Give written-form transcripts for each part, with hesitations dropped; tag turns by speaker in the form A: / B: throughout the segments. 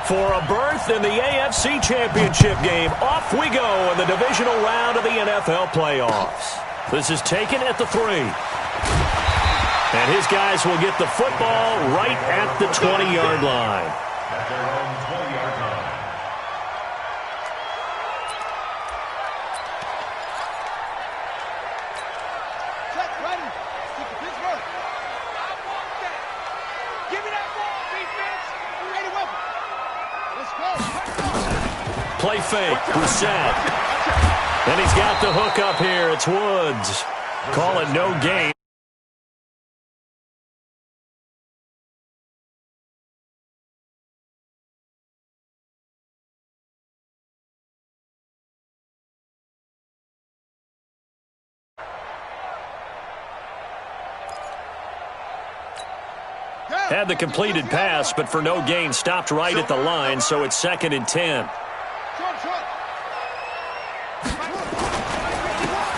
A: For a berth in the AFC Championship game, off we go in the divisional round of the NFL playoffs. This is taken at the 3. And his guys will get the football right at the 20-yard line.
B: At their own 20-yard line.
C: Check, ready. Stick to Pittsburgh. I want that. Give me that ball, defense. Ready, weapon. Let's go.
A: Play fake, Brissett. And he's got the hook up here. It's Woods. Call it no gain. Had the completed pass, but for no gain, stopped right at the line, so it's 2nd and 10.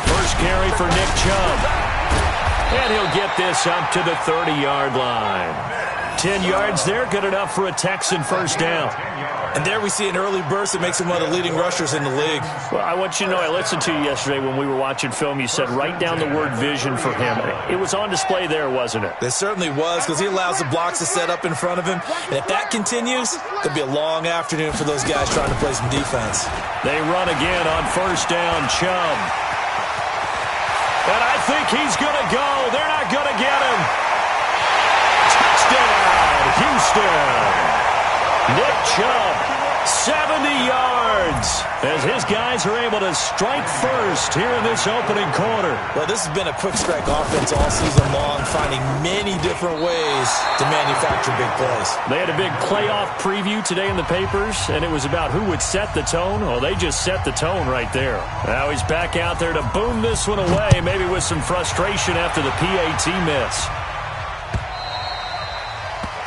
A: First carry for Nick Chubb. And he'll get this up to the 30-yard line. 10 yards there, good enough for a Texan first down.
D: And there we see an early burst that makes him one of the leading rushers in the league.
A: Well, I want you to know, I listened to you yesterday when we were watching film. You said write down the word vision for him. It was on display there, wasn't it?
D: It certainly was, because he allows the blocks to set up in front of him. And if that continues, it'll be a long afternoon for those guys trying to play some defense.
A: They run again on first down, Chubb. And I think he's going to go. They're not going to get him. Touchdown, Houston. Nick Chubb, 70 yards, as his guys are able to strike first here in this opening quarter.
D: Well, this has been a quick strike offense all season long, finding many different ways to manufacture big plays.
A: They had a big playoff preview today in the papers, and it was about who would set the tone. Well, they just set the tone right there. Now he's back out there to boom this one away, maybe with some frustration after the PAT miss.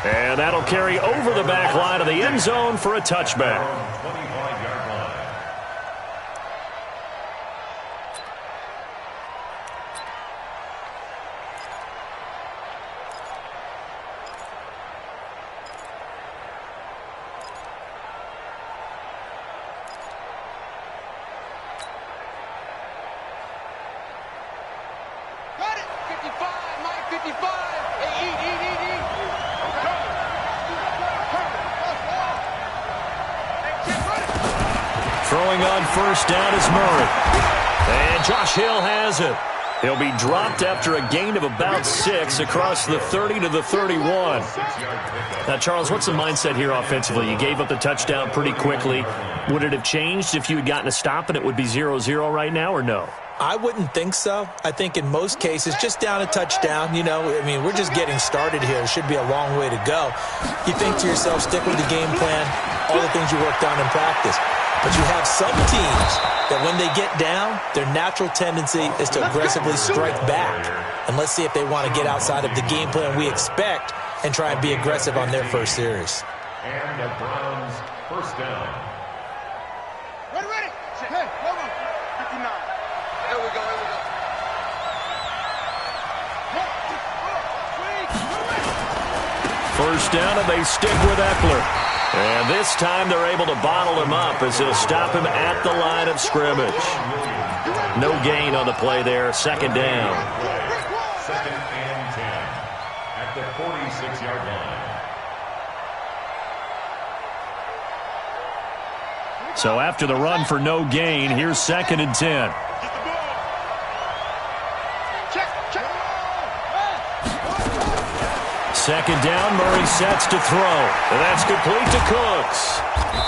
A: And that'll carry over the back line of the end zone for a touchback.
B: 25-yard line.
C: Got it. 55, Mike, 55. Hey, eat.
A: Throwing on first down is Murray. And Josh Hill has it. He'll be dropped after a gain of about 6 across the 30 to the 31. Now, Charles, what's the mindset here offensively? You gave up the touchdown pretty quickly. Would it have changed if you had gotten a stop and it would be 0-0 right now, or no?
D: I wouldn't think so. I think in most cases, just down a touchdown, we're just getting started here. It should be a long way to go. You think to yourself, stick with the game plan, all the things you worked on in practice. But you have some teams that when they get down, their natural tendency is to aggressively strike back. And let's see if they want to get outside of the game plan we expect and try and be aggressive on their first series.
B: And the Browns first down.
C: Ready. Hey, hold on. 59. There we go.
A: First down, and they stick with Eckler. And this time they're able to bottle him up as they'll stop him at the line of scrimmage. No gain on the play there. Second down.
B: 2nd and 10 at the 46-yard line.
A: So after the run for no gain, here's 2nd and 10. Second down, Murray sets to throw. And that's complete to Cooks.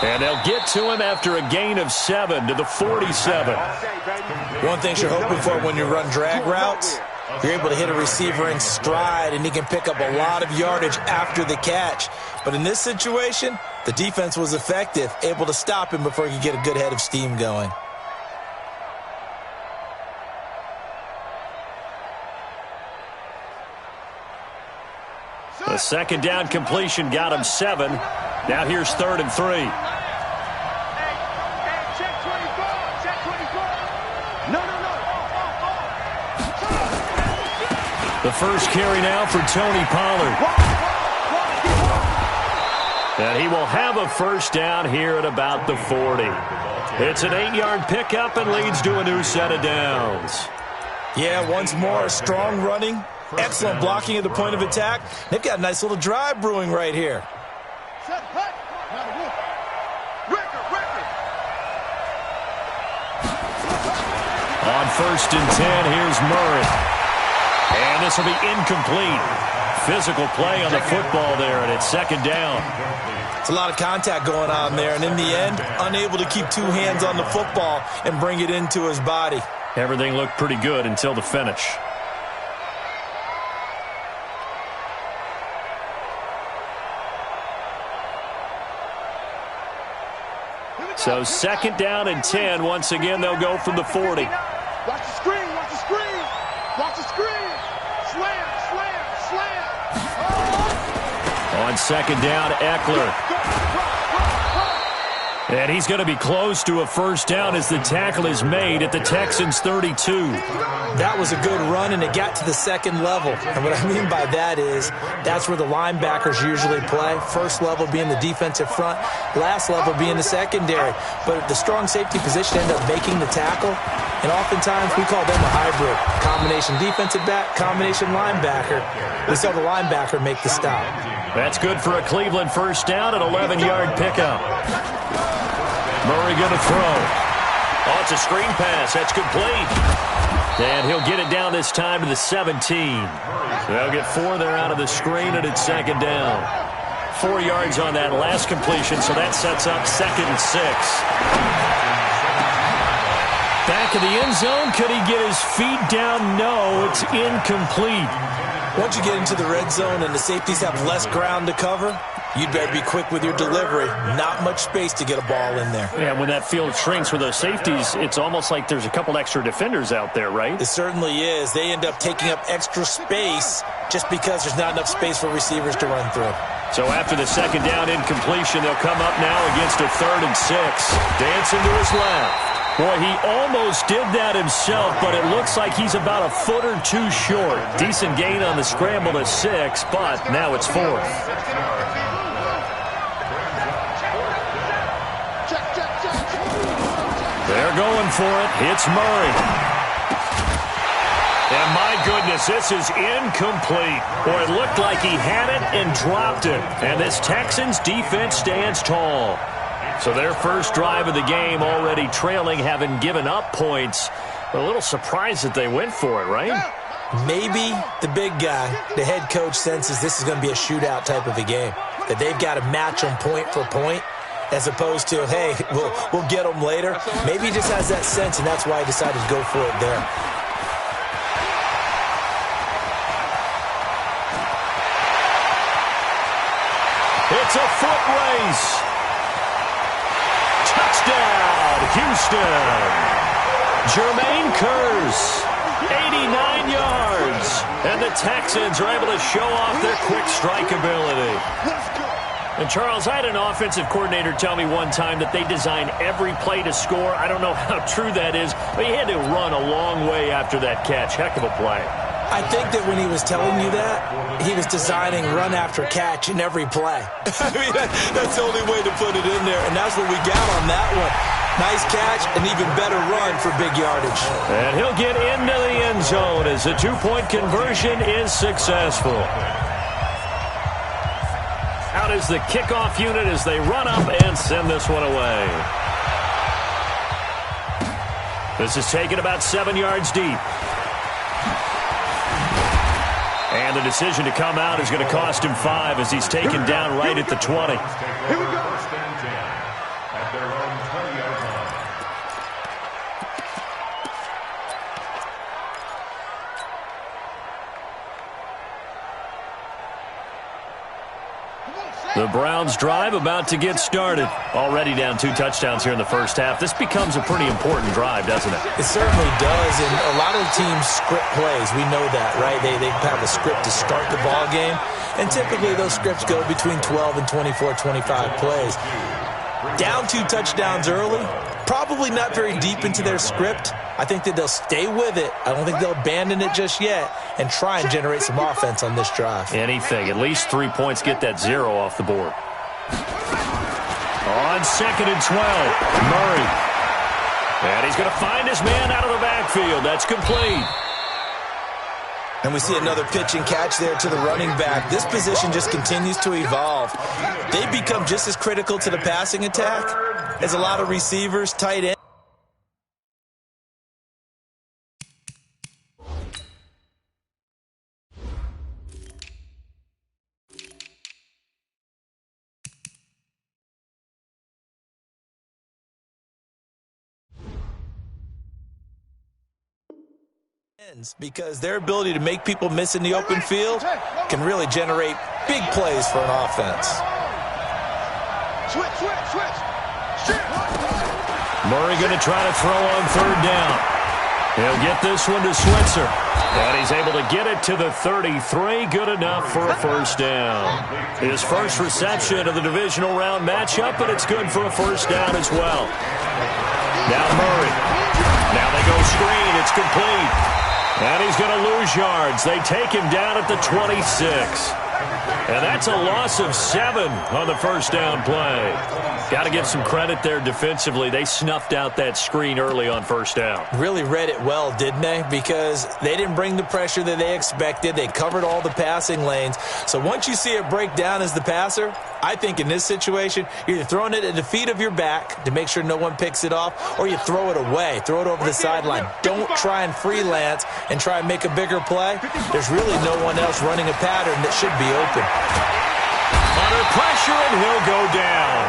A: And they'll get to him after a gain of 7 to the 47.
D: One thing you're hoping for when you run drag routes, you're able to hit a receiver in stride, and he can pick up a lot of yardage after the catch. But in this situation, the defense was effective, able to stop him before he could get a good head of steam going.
A: The second down completion got him 7. Now here's 3rd and 3.
C: Check 24. No.
A: The first carry now for Tony Pollard. And he will have a first down here at about the 40. It's an 8-yard pickup and leads to a new set of downs.
D: Yeah, once more, strong running, excellent blocking at the point of attack. They've got a nice little drive brewing right here.
A: On 1st and 10, here's Murray. And this will be incomplete. Physical play on the football there, and it's 2nd down.
D: It's a lot of contact going on there, and in the end, unable to keep 2 hands on the football and bring it into his body.
A: Everything looked pretty good until the finish. So 2nd down and 10. Once again, they'll go from the 40.
C: Watch the screen, watch the screen. Watch the screen. Slam, slam, slam.
A: On 2nd down, Eckler. And he's going to be close to a first down as the tackle is made at the Texans' 32.
D: That was a good run, and it got to the 2nd level. And what I mean by that is that's where the linebackers usually play. First level being the defensive front, last level being the secondary. But the strong safety position ended up making the tackle, and oftentimes we call them a hybrid. Combination defensive back, combination linebacker. We saw the linebacker make the stop.
A: That's good for a Cleveland first down, an 11-yard pickup. Murray going to throw. Oh, it's a screen pass. That's complete. And he'll get it down this time to the 17. They'll get 4 there out of the screen, and it's 2nd down. 4 yards on that last completion, so that sets up 2nd and 6. Back in the end zone. Could he get his feet down? No, it's incomplete.
D: Once you get into the red zone and the safeties have less ground to cover, you'd better be quick with your delivery. Not much space to get a ball in there.
A: Yeah, when that field shrinks with those safeties, it's almost like there's a couple extra defenders out there, right?
D: It certainly is. They end up taking up extra space just because there's not enough space for receivers to run through.
A: So after the 2nd down incompletion, they'll come up now against a 3rd and 6. Dancing to his left. Boy, he almost did that himself, but it looks like he's about a foot or 2 short. Decent gain on the scramble to 6, but now it's 4th. They're going for it. It's Murray. And my goodness, this is incomplete. Boy, it looked like he had it and dropped it. And this Texans defense stands tall. So their first drive of the game already trailing, having given up points. But a little surprised that they went for it, right?
D: Maybe the big guy, the head coach, senses this is going to be a shootout type of a game. That they've got to match them point for point, as opposed to, hey, we'll get them later. Maybe he just has that sense, and that's why he decided to go for it there.
A: It's a foot race. Touchdown, Houston. Jermaine Kearse, 89 yards. And the Texans are able to show off their quick strike ability. And, Charles, I had an offensive coordinator tell me one time that they design every play to score. I don't know how true that is, but he had to run a long way after that catch. Heck of a play.
D: I think that when he was telling you that, he was designing run after catch in every play. I mean, that's the only way to put it in there, and that's what we got on that one. Nice catch, an even better run for big yardage.
A: And he'll get into the end zone as the 2-point conversion is successful. Out is the kickoff unit as they run up and send this one away. This is taken about 7 yards deep. And the decision to come out is going to cost him 5 as he's taken down right at the 20.
B: Here we go. 1st and 10 at their own 20-yard line.
A: The Browns drive about to get started. Already down 2 touchdowns here in the first half. This becomes a pretty important drive, doesn't it?
D: It certainly does, and a lot of teams script plays. We know that, right? They have a script to start the ball game, and typically those scripts go between 12 and 24, 25 plays. Down 2 touchdowns early, probably not very deep into their script. I think that they'll stay with it. I don't think they'll abandon it just yet and try and generate some offense on this drive.
A: Anything. At least 3 points, get that 0 off the board. On 2nd and 12, Murray. And he's going to find his man out of the backfield. That's complete.
D: And we see another pitch and catch there to the running back. This position just continues to evolve. They become just as critical to the passing attack as a lot of receivers, tight ends. Because their ability to make people miss in the open field can really generate big plays for an offense.
A: Murray going to try to throw on 3rd down. He'll get this one to Switzer. And he's able to get it to the 33. Good enough for a 1st down. His first reception of the divisional round matchup, but it's good for a 1st down as well. Now Murray. Now they go screen. It's complete. And he's going to lose yards. They take him down at the 26. And that's a loss of 7 on the 1st down play. Got to give some credit there defensively. They snuffed out that screen early on 1st down.
D: Really read it well, didn't they? Because they didn't bring the pressure that they expected. They covered all the passing lanes. So once you see it break down as the passer, I think in this situation, you're either throwing it at the feet of your back to make sure no one picks it off, or you throw it away, throw it over the sideline. Don't try and freelance and try and make a bigger play. There's really no one else running a pattern that should be open.
A: Under pressure, and he'll go down.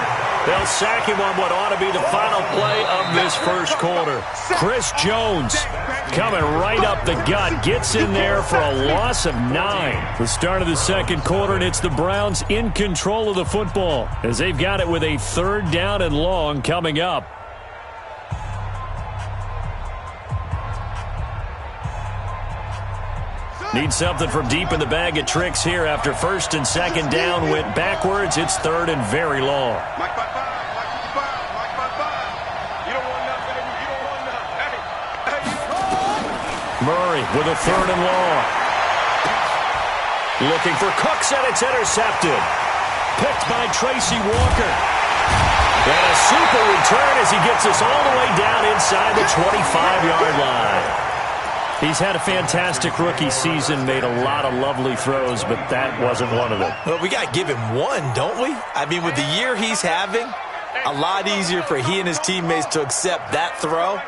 A: They'll sack him on what ought to be the final play of this 1st quarter. Chris Jones coming right up the gut, gets in there for a loss of 9. The start of the 2nd quarter, and it's the Browns in control of the football as they've got it with a 3rd down and long coming up. Need something from deep in the bag of tricks here after 1st and 2nd down went backwards. It's 3rd and very long.
C: Mike 5-5. You don't want nothing. You don't want nothing. Hey.
A: Murray with a 3rd and long. Looking for Cooks, and it's intercepted. Picked by Tracy Walker. And a super return as he gets us all the way down inside the 25-yard line. He's had a fantastic rookie season, made a lot of lovely throws, but that wasn't one of them.
D: Well, we got to give him one, don't we? I mean, with the year he's having, a lot easier for he and his teammates to accept that throw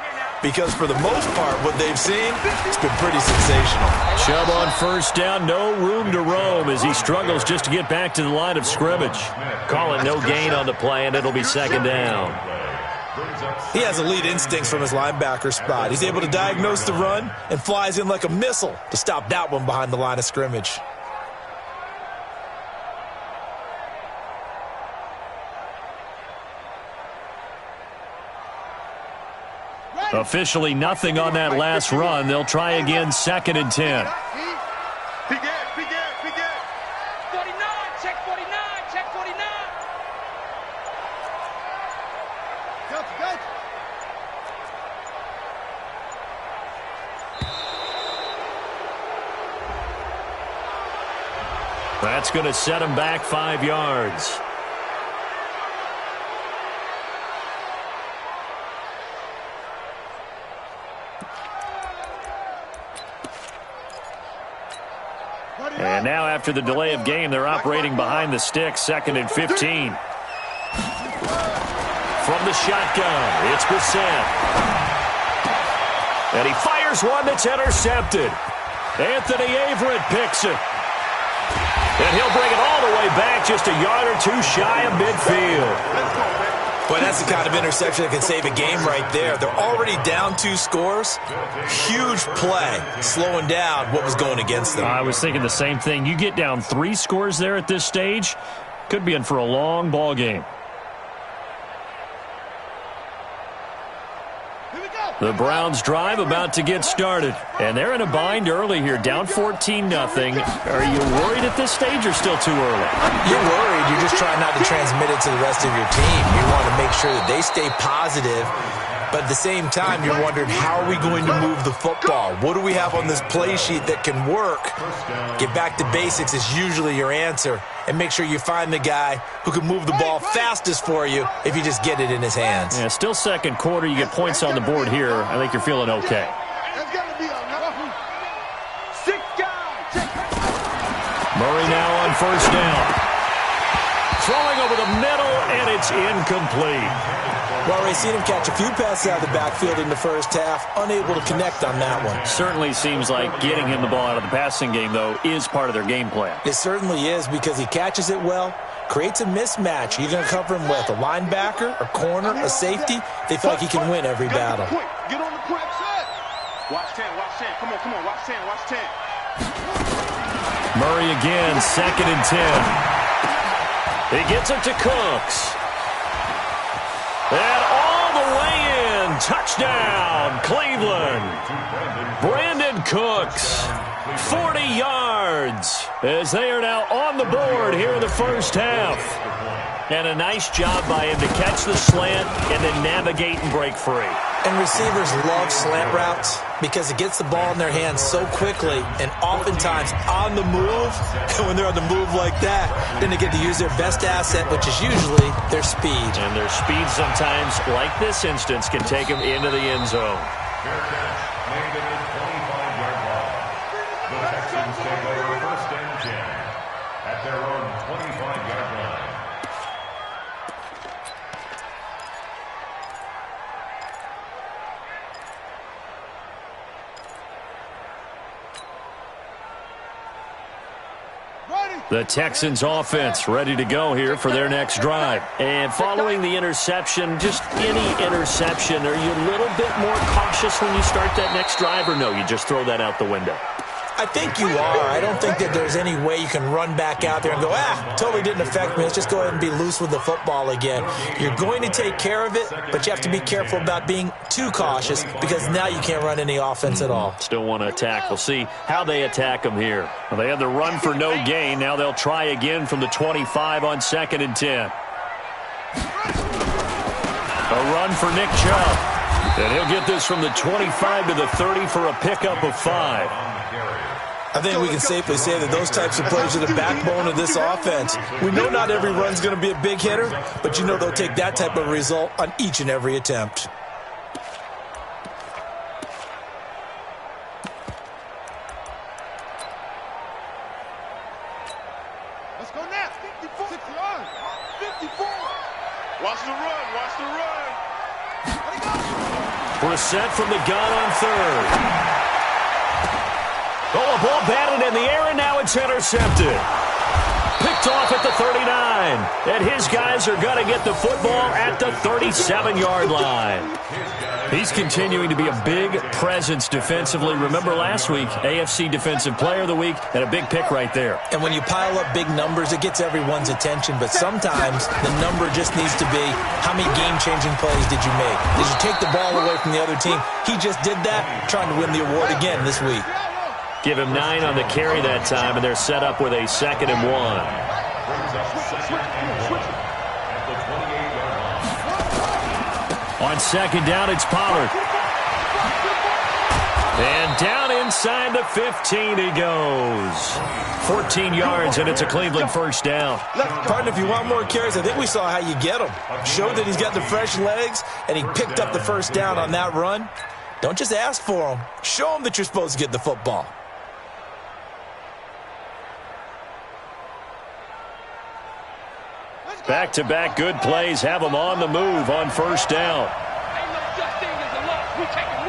D: because for the most part, what they've seen, it's been pretty sensational.
A: Chubb on 1st down, no room to roam as he struggles just to get back to the line of scrimmage. Calling no gain on the play, and it'll be 2nd down.
D: He has elite instincts from his linebacker spot. He's able to diagnose the run and flies in like a missile to stop that one behind the line of scrimmage.
A: Officially nothing on that last run. They'll try again 2nd and 10.
C: Begin. 49, check 49, check 49. Gotcha.
A: That's going to set him back 5 yards. And now after the delay of game, they're operating behind the sticks, 2nd and 15. From the shotgun, it's Bissett. And he fires one that's intercepted. Anthony Averett picks it. And he'll bring it all the way back just a yard or two shy of midfield.
D: Boy, that's the kind of interception that can save a game right there. They're already down 2 scores. Huge play, slowing down what was going against them.
A: I was thinking the same thing. You get down 3 scores there at this stage, could be in for a long ball game. The Browns drive about to get started, and they're in a bind early here, down 14-0. Are you worried at this stage or still too early?
D: You're worried. You're just trying not to transmit it to the rest of your team. You want to make sure that they stay positive But at the same time, you're wondering, how are we going to move the football? What do we have on this play sheet that can work? Get back to basics is usually your answer. And make sure you find the guy who can move the ball fastest for you if you just get it in his hands.
A: Yeah, still second quarter. You get points on the board here. I think you're feeling okay. Murray now on first down. Throwing over the middle, and it's incomplete.
D: Well, we've seen him catch a few passes out of the backfield in the first half, unable to connect on that one.
A: Certainly seems like getting him the ball out of the passing game, though, is part of their game plan.
D: It certainly is, because he catches it well, creates a mismatch. You're going to cover him with a linebacker, a corner, a safety. They feel like he can win every battle.
C: Get on the quick set. Watch 10, watch 10. Come on, watch 10, watch 10.
A: Murray again, 2nd and 10. He gets it to Cooks. And all the way in, touchdown, Cleveland. Brandon Cooks, 40 yards, as they are now on the board here in the first half. And a nice job by him to catch the slant and then navigate and break free.
D: And receivers love slant routes because it gets the ball in their hands so quickly and oftentimes on the move. And when they're on the move like that, then they get to use their best asset, which is usually their speed.
A: And their speed sometimes, like this instance, can take them into the end zone.
B: Fair catch. Made at the 25-yard line. The Texans take over 1st and 10 at their own 25-yard line.
A: The Texans offense ready to go here for their next drive. And following the interception, just any interception, are you a little bit more cautious when you start that next drive, or no, you just throw that out the window?
D: I think you are. I don't think that there's any way you can run back out there and go, totally didn't affect me. Let's just go ahead and be loose with the football again. You're going to take care of it, but you have to be careful about being too cautious because now you can't run any offense at all.
A: Still want to attack. We'll see how they attack them here. Well, they had the run for no gain. Now they'll try again from the 25 on 2nd and 10. A run for Nick Chubb. And he'll get this from the 25 to the 30 for a pickup of 5.
D: I think we can safely say that those types of plays are the backbone of this offense. We know not every run's going to be a big hitter, but you know they'll take that type of result on each and every attempt.
C: Let's go now. 54. 54. Watch the run. Watch the run.
A: Brissett from the gun on 3rd. Oh, a ball batted in the air, and now it's intercepted. Picked off at the 39. And his guys are going to get the football at the 37-yard line. He's continuing to be a big presence defensively. Remember last week, AFC Defensive Player of the Week, and a big pick right there.
D: And when you pile up big numbers, it gets everyone's attention. But sometimes the number just needs to be, how many game-changing plays did you make? Did you take the ball away from the other team? He just did that, trying to win the award again this week.
A: Give him 9 on the carry that time, and they're set up with a 2nd and 1. On 2nd down, it's Pollard. And down inside the 15 he goes. 14 yards, and it's a Cleveland first down.
D: Partner, if you want more carries, I think we saw how you get him. Showed that he's got the fresh legs, and he picked up the first down on that run. Don't just ask for him. Show him that you're supposed to get the football.
A: Back-to-back good plays have them on the move on first down.
C: Ain't no such thing as a loss. We take it.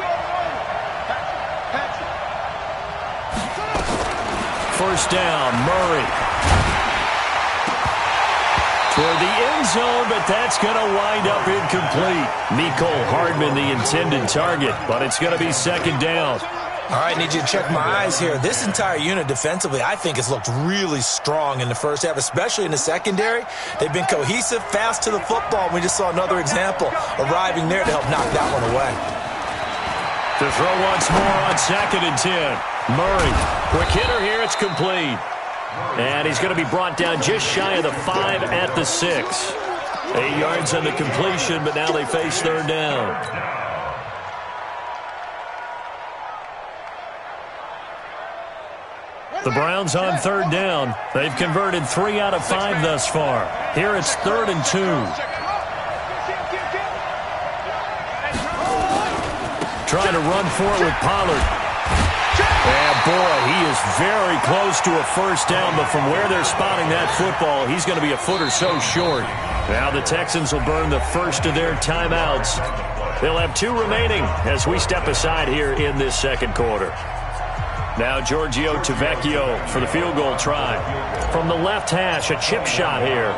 A: First down, Murray. Toward the end zone, but that's going to wind up incomplete. Mecole Hardman, the intended target, but it's going to be 2nd down.
D: All right, need you to check my eyes here. This entire unit defensively, I think, has looked really strong in the first half, especially in the secondary. They've been cohesive, fast to the football. We just saw another example arriving there to help knock that one away.
A: To throw once more on 2nd and 10. Murray, quick hitter here, it's complete. And he's going to be brought down just shy of the 5 at the 6. 8 yards on the completion, but now they face 3rd down. The Browns on third down. They've converted 3 out of 5 thus far. Here it's 3rd and 2. Trying to run for it with Pollard. And boy, he is very close to a first down, but from where they're spotting that football, he's going to be a foot or so short. Now the Texans will burn the first of their timeouts. They'll have 2 remaining as we step aside here in this second quarter. Now Giorgio Tavecchio for the field goal try. From the left hash, a chip shot here.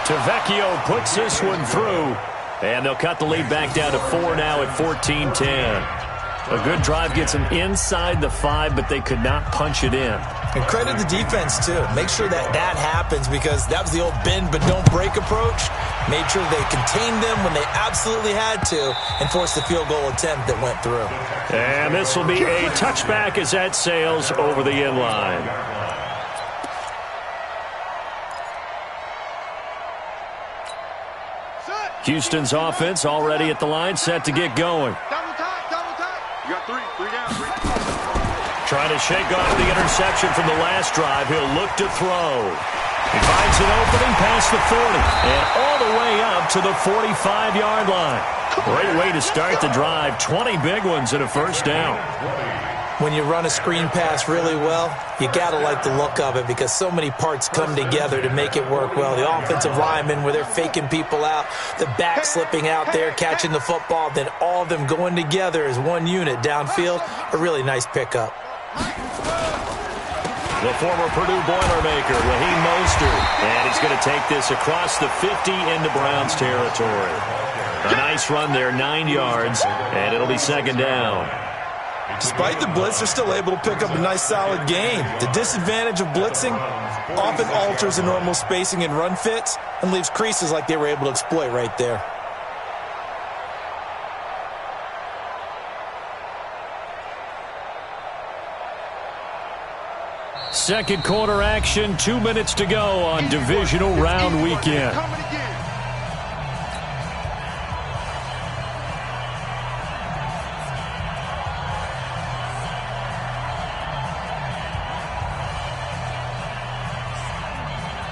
A: Tavecchio puts this one through, and they'll cut the lead back down to 4 now at 14-10. A good drive gets them inside the 5, but they could not punch it in.
D: And credit the defense, too. Make sure that happens, because that was the old bend but don't break approach. Made sure they contained them when they absolutely had to and forced the field goal attempt that went through.
A: And this will be a touchback as that sails over the end line. Houston's offense already at the line, set to get going.
C: You got 3 down, 3.
A: Trying to shake off the interception from the last drive. He'll look to throw. He finds an opening past the 40 and all the way up to the 45-yard line. Great way to start the drive. 20 big ones and a first down.
D: When you run a screen pass really well, you got to like the look of it, because so many parts come together to make it work well. The offensive linemen, where they're faking people out, the back slipping out there, catching the football, then all of them going together as one unit downfield. A really nice pickup.
A: The former Purdue Boilermaker, Raheem Mostert, and he's going to take this across the 50 into Browns territory. A nice run there, 9 yards, and it'll be second down.
D: Despite the blitz, they're still able to pick up a nice, solid gain. The disadvantage of blitzing often alters the normal spacing and run fits and leaves creases like they were able to exploit right there.
A: Second quarter action, 2 minutes to go on divisional round weekend.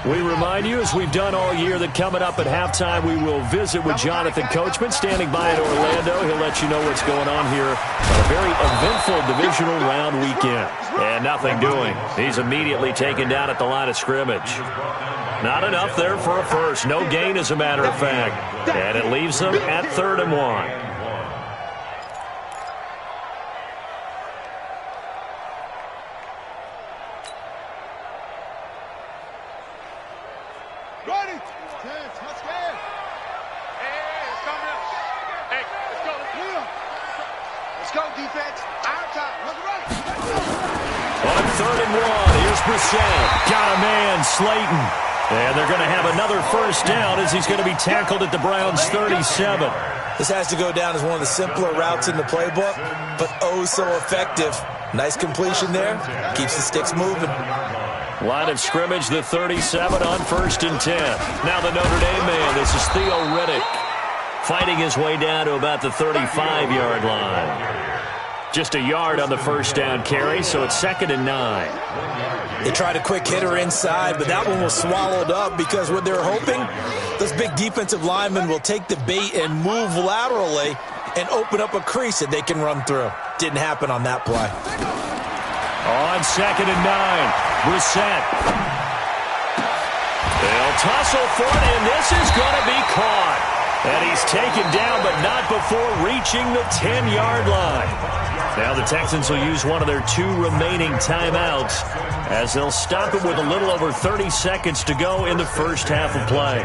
A: We remind you, as we've done all year, that coming up at halftime, we will visit with Jonathan Coachman, standing by in Orlando. He'll let you know what's going on here on a very eventful divisional round weekend. And nothing doing. He's immediately taken down at the line of scrimmage. Not enough there for a first. No gain, as a matter of fact. And it leaves them at 3rd and 1. Got a man, Slayton. And they're going to have another first down as he's going to be tackled at the Browns' 37.
D: This has to go down as one of the simpler routes in the playbook, but oh so effective. Nice completion there. Keeps the sticks moving.
A: Line of scrimmage, the 37 on 1st and 10. Now the Notre Dame man, this is Theo Riddick, fighting his way down to about the 35-yard line. Just a yard on the first down carry, so it's 2nd and 9.
D: They tried a quick hitter inside, but that one was swallowed up because what they're hoping, those big defensive linemen will take the bait and move laterally and open up a crease that they can run through. Didn't happen on that play.
A: On 2nd and 9, Brissett. They'll tussle for it, and this is going to be caught. And he's taken down, but not before reaching the 10-yard line. Now the Texans will use one of their 2 remaining timeouts as they'll stop it with a little over 30 seconds to go in the first half of play.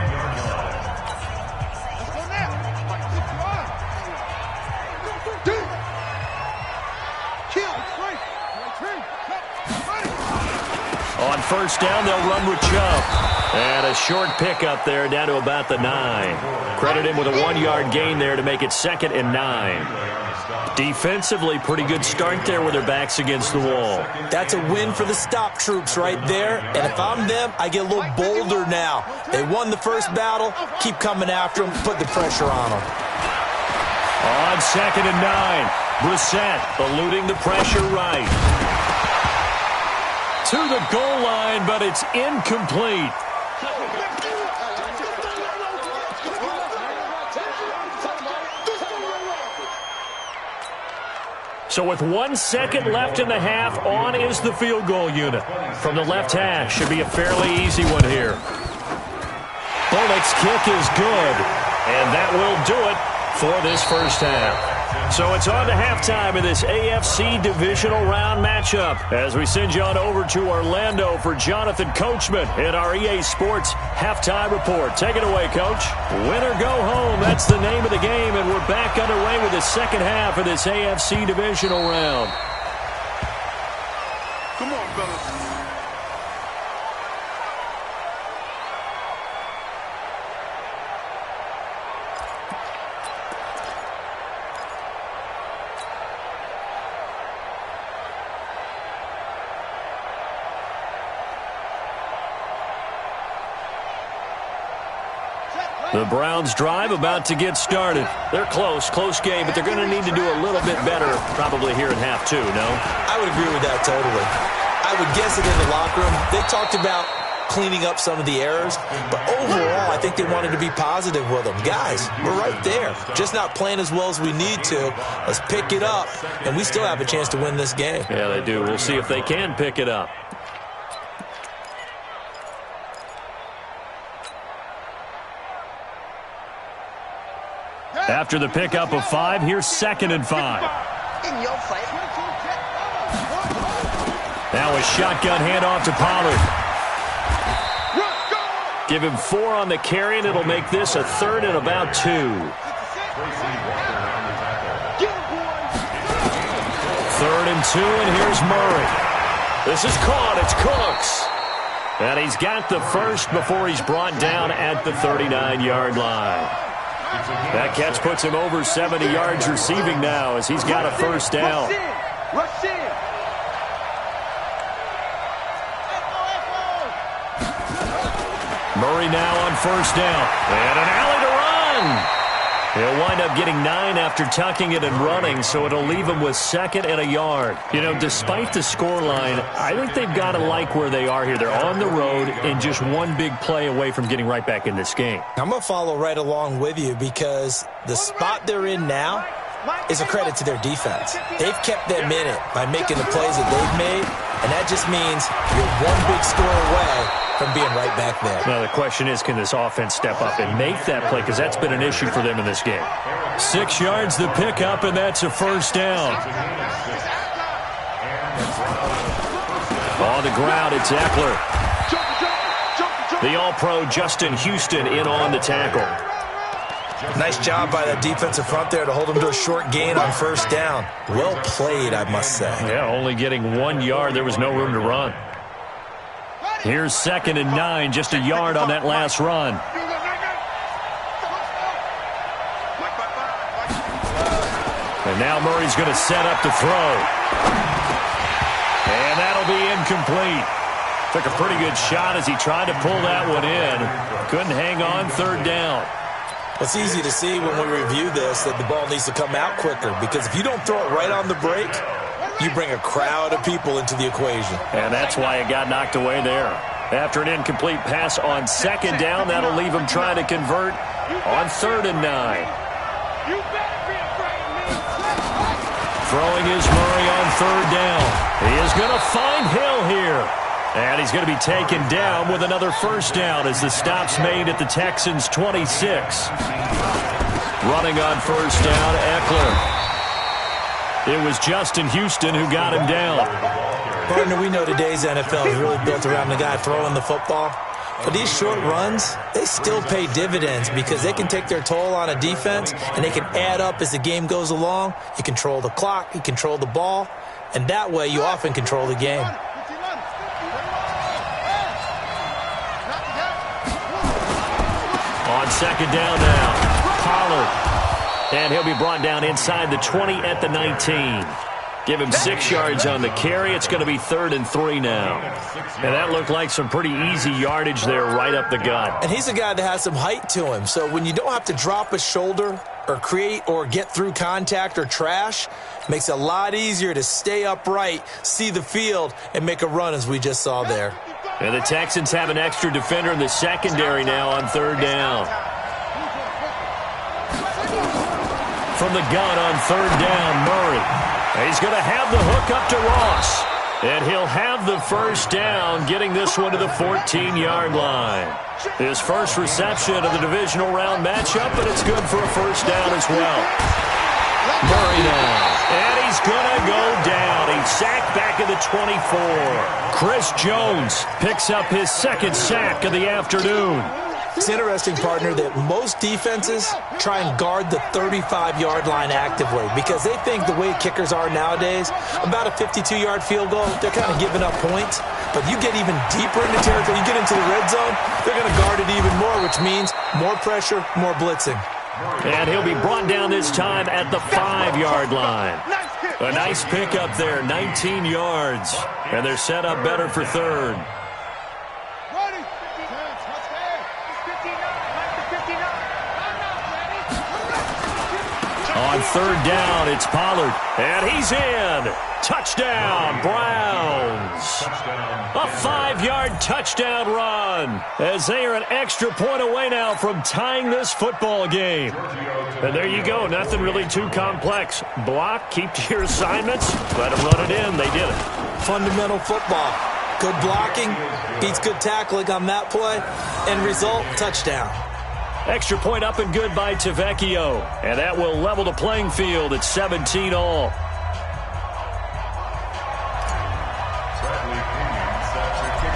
A: On first down, they'll run with Chubb. And a short pickup there down to about the 9. Credit him with a 1-yard gain there to make it 2nd and 9. Defensively, pretty good start there with their backs against the wall.
D: That's a win for the stop troops right there. And if I'm them, I get a little bolder now. They won the first battle. Keep coming after them. Put the pressure on them.
A: On 2nd and 9. Brissett eluding the pressure right. To the goal line, but it's incomplete. So with 1 second left in the half, on is the field goal unit. From the left hash, should be a fairly easy one here. Bullock's kick is good, and that will do it for this first half. So it's on to halftime in this AFC divisional round matchup as we send you on over to Orlando for Jonathan Coachman in our EA Sports halftime report. Take it away, Coach. Win or go home, that's the name of the game, and we're back underway with the second half of this AFC divisional round.
C: Come on, fellas.
A: The Browns drive about to get started. They're close game, but they're going to need to do a little bit better probably here in half two, no?
D: I would agree with that totally. I would guess it in the locker room. They talked about cleaning up some of the errors, but overall I think they wanted to be positive with them. Guys, we're right there. Just not playing as well as we need to. Let's pick it up, and we still have a chance to win this game.
A: Yeah, they do. We'll see if they can pick it up. After the pickup of 5, here's 2nd and 5. Now a shotgun handoff to Pollard. Give him 4 on the carry, and it'll make this a 3rd and about 2. 3rd and 2, and here's Murray. This is caught. It's Cooks. And he's got the first before he's brought down at the 39-yard line. That catch puts him over 70 yards receiving now as he's got a first down.
C: Rush in.
A: Murray now on first down. And an alley to run. He'll wind up getting 9 after tucking it and running, so it'll leave him with 2nd and a yard. You know, despite the scoreline, I think they've got to like where they are here. They're on the road and just one big play away from getting right back in this game.
D: I'm going to follow right along with you because the spot they're in now is a credit to their defense. They've kept them in it by making the plays that they've made, and that just means you're one big score away from being right back there.
A: Now the question is, can this offense step up and make that play? Because that's been an issue for them in this game. 6 yards the pickup, and that's a first down. On the ground, it's Eckler. The All-Pro Justin Houston in on the tackle.
D: Nice job by that defensive front there to hold him to a short gain on first down. Well played, I must say.
A: Yeah, only getting 1 yard. There was no room to run. Here's 2nd and 9, just a yard on that last run. And now Murray's going to set up to throw. And that'll be incomplete. Took a pretty good shot as he tried to pull that one in. Couldn't hang on, 3rd down.
D: It's easy to see when we review this that the ball needs to come out quicker, because if you don't throw it right on the break, you bring a crowd of people into the equation.
A: And that's why it got knocked away there. After an incomplete pass on 2nd down, that'll leave him trying to convert on 3rd and 9. Throwing is Murray on 3rd down. He is going to find Hill here. And he's going to be taken down with another first down as the stop's made at the Texans' 26. Running on first down, Eckler. It was Justin Houston who got him down.
D: Partner, we know today's NFL is really built around the guy throwing the football. But these short runs, they still pay dividends because they can take their toll on a defense and they can add up as the game goes along. You control the clock, you control the ball, and that way you often control the game.
A: On 2nd down now, Pollard. And he'll be brought down inside the 20 at the 19. Give him 6 yards on the carry. It's going to be 3rd and 3 now. And that looked like some pretty easy yardage there right up the gut.
D: And he's a guy that has some height to him. So when you don't have to drop a shoulder or create or get through contact or trash, makes it a lot easier to stay upright, see the field, and make a run as we just saw there.
A: And the Texans have an extra defender in the secondary now on 3rd down. From the gun on 3rd down, Murray. He's going to have the hook up to Ross. And he'll have the first down, getting this one to the 14-yard line. His first reception of the divisional round matchup, but it's good for a first down as well. Murray now. And he's going to go down. He's sacked back at the 24. Chris Jones picks up his 2nd sack of the afternoon.
D: It's interesting, partner, that most defenses try and guard the 35-yard line actively because they think the way kickers are nowadays, about a 52-yard field goal, they're kind of giving up points. But you get even deeper into territory, you get into the red zone, they're going to guard it even more, which means more pressure, more blitzing.
A: And he'll be brought down this time at the 5-yard line. A nice pickup there, 19 yards. And they're set up better for 3rd. On 3rd down, it's Pollard. And he's in. Touchdown, Browns. A 5-yard touchdown run as they are an extra point away now from tying this football game. And there you go. Nothing really too complex. Block, keep to your assignments, let them run it in. They did it.
D: Fundamental football. Good blocking, beats good tackling on that play. End result, touchdown.
A: Extra point up and good by Tavecchio. And that will level the playing field at 17 all.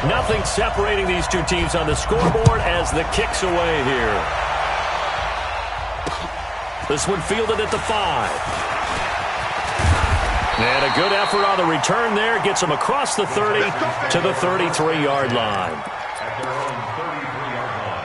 A: Nothing separating these two teams on the scoreboard as the kick's away here. This one fielded at the 5. And a good effort on the return there. Gets him across the 30 to the 33-yard line.
B: At their own 33-yard line.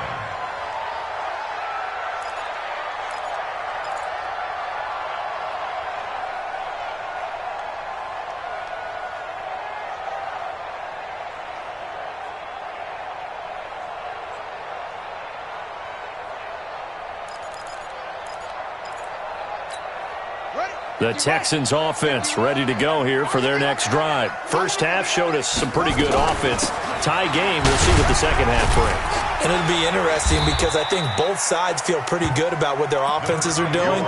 A: The Texans offense ready to go here for their next drive. First half showed us some pretty good offense. Tie game, we'll see what the second half brings.
D: And it'll be interesting because I think both sides feel pretty good about what their offenses are doing.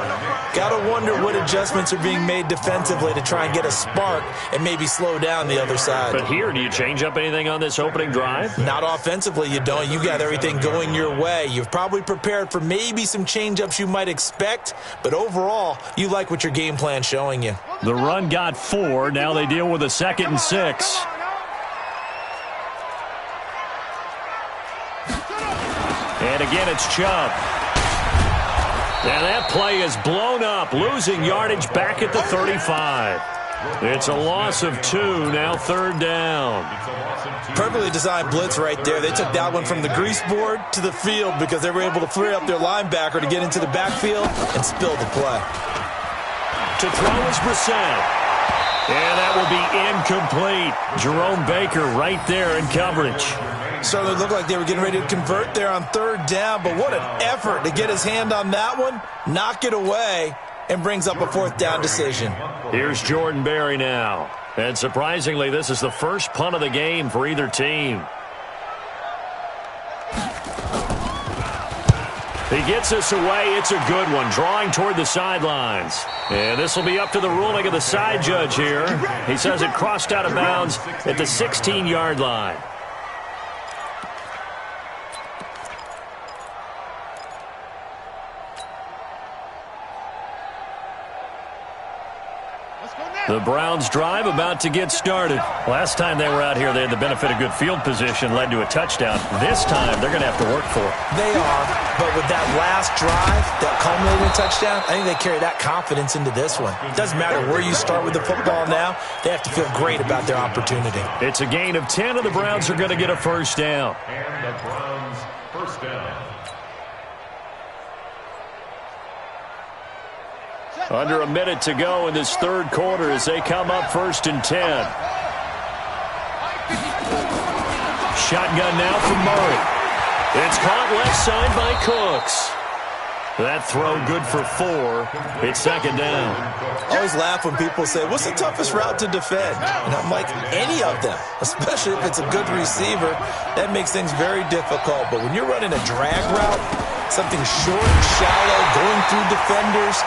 D: Got to wonder what adjustments are being made defensively to try and get a spark and maybe slow down the other side.
A: But here, do you change up anything on this opening drive?
D: Not offensively, you don't. You got everything going your way. You've probably prepared for maybe some change-ups you might expect, but overall, you like what your game plan's showing you.
A: The run got 4. Now they deal with a 2nd and 6. And again, it's Chubb. And that play is blown up, losing yardage back at the 35. It's a loss of 2, now 3rd down.
D: Perfectly designed blitz right there. They took that one from the grease board to the field because they were able to free up their linebacker to get into the backfield and spill the play.
A: To throw is Brissett. And that will be incomplete. Jerome Baker right there in coverage.
D: Certainly looked like they were getting ready to convert there on 3rd down, but what an effort to get his hand on that one, knock it away, and brings up a 4th down decision.
A: Here's Jordan Berry now. And surprisingly, this is the first punt of the game for either team. He gets us away. It's a good one, drawing toward the sidelines. And this will be up to the ruling of the side judge here. He says it crossed out of bounds at the 16-yard line. The Browns drive about to get started. Last time they were out here, they had the benefit of good field position, led to a touchdown. This time, they're going to have to work for it.
D: They are, but with that last drive, that culminating touchdown, I think they carry that confidence into this one. It doesn't matter where you start with the football now, they have to feel great about their opportunity.
A: It's a gain of 10, and the Browns are going to get a first down.
B: And the Browns first down.
A: Under a minute to go in this third quarter as they come up 1st and 10. Shotgun now from Murray. It's caught left side by Cooks. That throw good for 4. It's 2nd down.
D: I always laugh when people say, what's the toughest route to defend? And I'm like, any of them, especially if it's a good receiver. That makes things very difficult. But when you're running a drag route, something short, shallow, going through defenders,